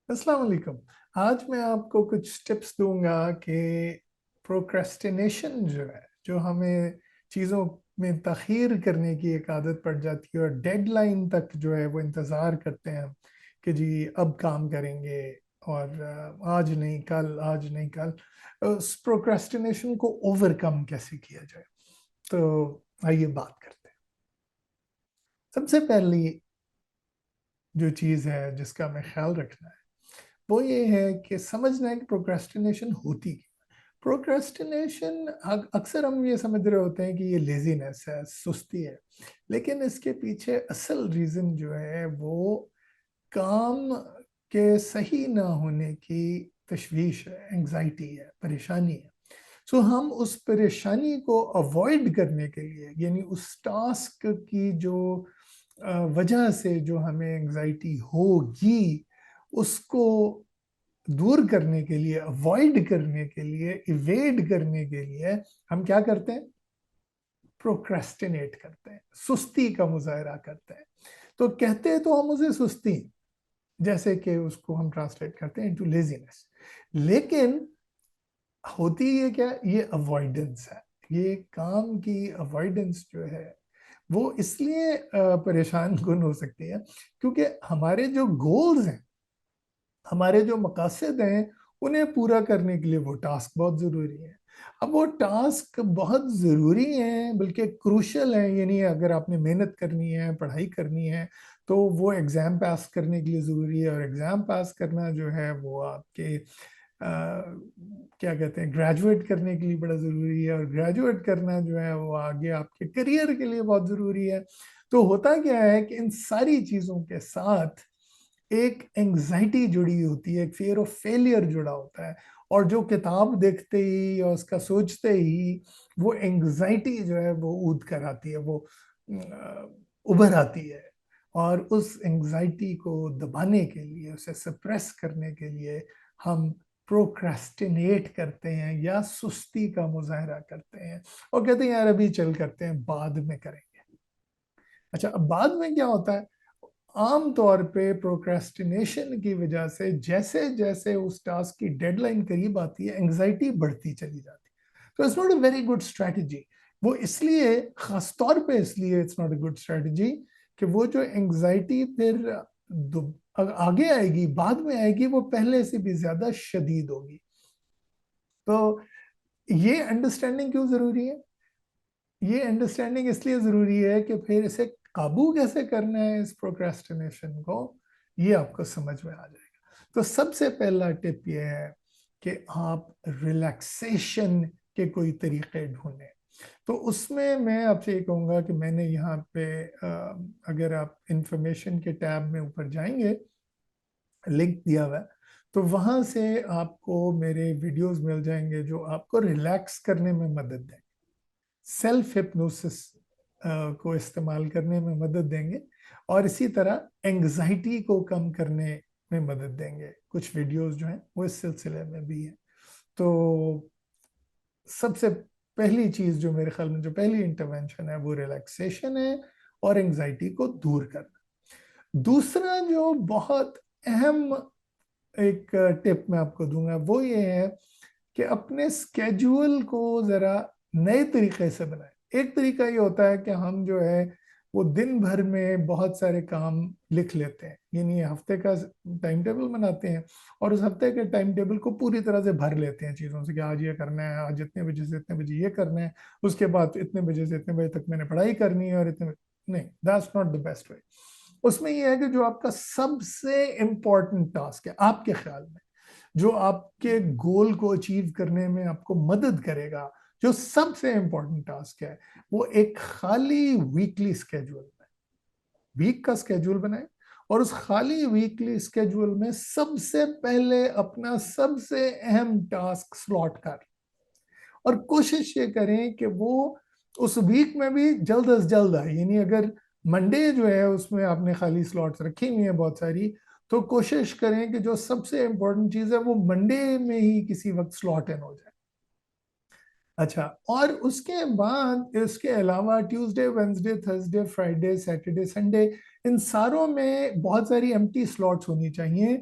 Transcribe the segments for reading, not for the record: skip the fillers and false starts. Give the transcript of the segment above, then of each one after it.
अस्सलाम वालेकुम। आज मैं आपको कुछ टिप्स दूंगा कि प्रोक्रेस्टिनेशन जो है, जो हमें चीज़ों में तख़ीर करने की एक आदत पड़ जाती है और डेडलाइन तक जो है वो इंतज़ार करते हैं हम कि जी अब काम करेंगे और आज नहीं कल, आज नहीं कल। उस प्रोक्रेस्टिनेशन को ओवरकम कैसे किया जाए, तो आइए बात करते हैं। सबसे पहली जो चीज़ है जिसका हमें ख्याल रखना है वो ये है कि समझना है कि प्रोक्रेस्टिनेशन होती क्या। प्रोक्रेस्टिनेशन अक्सर हम ये समझ रहे होते हैं कि ये लेजीनेस है, सुस्ती है, लेकिन इसके पीछे असल रीज़न जो है वो काम के सही ना होने की तशवीश है, एंग्जाइटी है, परेशानी है। सो हम उस परेशानी को अवॉइड करने के लिए, यानी उस टास्क की जो वजह से जो हमें एंग्जाइटी होगी उसको दूर करने के लिए, अवॉइड करने के लिए, इवेड करने के लिए हम क्या करते हैं? प्रोक्रेस्टिनेट करते हैं, सुस्ती का मुजाहरा करते हैं। तो कहते तो हम उसे सुस्ती, जैसे कि उसको हम ट्रांसलेट करते हैं इनटू लेजीनेस, लेकिन होती ये क्या, ये अवॉइडेंस है। ये काम की अवॉइडेंस जो है वो इसलिए परेशान कुन हो सकती है क्योंकि हमारे जो गोल्स हैं, हमारे जो मकासद हैं, उन्हें पूरा करने के लिए वो टास्क बहुत ज़रूरी है। अब वो टास्क बहुत ज़रूरी हैं, बल्कि क्रूशल हैं, यानी अगर आपने मेहनत करनी है, पढ़ाई करनी है, तो वो एग्ज़ाम पास करने के लिए ज़रूरी है। और एग्ज़ाम पास करना जो है वो आपके क्या कहते हैं, ग्रेजुएट करने के लिए बड़ा ज़रूरी है, और ग्रेजुएट करना जो है वो आगे आपके करियर के लिए बहुत ज़रूरी है। तो होता क्या है कि इन सारी चीज़ों के साथ एक एंग्जाइटी जुड़ी होती है, एक फियर ऑफ फेलियर जुड़ा होता है, और जो किताब देखते ही या उसका सोचते ही वो एंग्जाइटी जो है वो ऊद कर आती है, वो उभर आती है। और उस एंग्जाइटी को दबाने के लिए, उसे सप्रेस करने के लिए हम प्रोक्रेस्टिनेट करते हैं या सुस्ती का मुजाहरा करते हैं और कहते हैं यार अभी चल करते हैं, बाद में करेंगे। अच्छा, अब बाद में क्या होता है? आम तौर पे प्रोक्रेस्टिनेशन की वजह से जैसे जैसे उस टास्क की डेडलाइन करीब आती है, एंग्जाइटी बढ़ती चली जाती है। तो it's not a very good strategy. वो इसलिए, खास तौर पे इसलिए it's not a good strategy कि वो जो एंग्जाइटी फिर आगे आएगी, बाद में आएगी, वो पहले से भी ज्यादा शदीद होगी। तो ये अंडरस्टैंडिंग क्यों जरूरी है? ये अंडरस्टैंडिंग इसलिए जरूरी है कि फिर इसे काबू कैसे करना है, इस प्रोक्रेस्टिनेशन को, ये आपको समझ में आ जाएगा। तो सबसे पहला टिप ये है कि आप रिलैक्सेशन के कोई तरीके ढूंढें। तो उसमें मैं आपसे ये कहूँगा कि मैंने यहाँ पे अगर आप इंफॉर्मेशन के टैब में ऊपर जाएंगे, लिंक दिया हुआ है, तो वहाँ से आपको मेरे वीडियोस मिल जाएंगे जो आपको रिलैक्स करने में मदद देंगे, सेल्फ हिप्नोसिस को इस्तेमाल करने में मदद देंगे, और इसी तरह एंग्जाइटी को कम करने में मदद देंगे। कुछ वीडियोस जो हैं वो इस सिलसिले में भी हैं। तो सबसे पहली चीज जो मेरे ख्याल में, जो पहली इंटरवेंशन है, वो रिलैक्सेशन है और एंग्जाइटी को दूर करना। दूसरा जो बहुत अहम एक टिप मैं आपको दूंगा वो ये है कि अपने स्केड्यूल को जरा नए तरीके से बनाएं। एक तरीका ये होता है कि हम जो है वो दिन भर में बहुत सारे काम लिख लेते हैं, यानी हफ्ते का टाइम टेबल बनाते हैं और उस हफ्ते के टाइम टेबल को पूरी तरह से भर लेते हैं चीज़ों से कि आज ये करना है, आज इतने बजे से इतने बजे ये करना है, उसके बाद इतने बजे से इतने बजे तक मैंने पढ़ाई करनी है, और इतने नहीं, that's not the best way. उसमें यह है कि जो आपका सबसे इम्पोर्टेंट टास्क है आपके ख्याल में, जो आपके गोल को अचीव करने में आपको मदद करेगा, जो सबसे इंपॉर्टेंट टास्क है, वो एक खाली वीकली स्केड्यूल में, वीक का स्केड्यूल बनाए, और उस खाली वीकली स्केड्यूल में सबसे पहले अपना सबसे अहम टास्क स्लॉट कर, और कोशिश ये करें कि वो उस वीक में भी जल्द अज जल्द आए। यानी अगर मंडे जो है उसमें आपने खाली स्लॉट्स रखी हुई हैं बहुत सारी, तो कोशिश करें कि जो सबसे इंपॉर्टेंट चीज़ है वो मंडे में ही किसी वक्त स्लॉट इन हो जाए। अच्छा, और उसके बाद इसके अलावा Tuesday, Wednesday, Thursday, Friday, Saturday, Sunday, इन सारों में बहुत सारी एम्प्टी स्लॉट्स होनी चाहिए,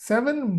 7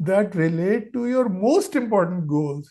that relate to your most important goals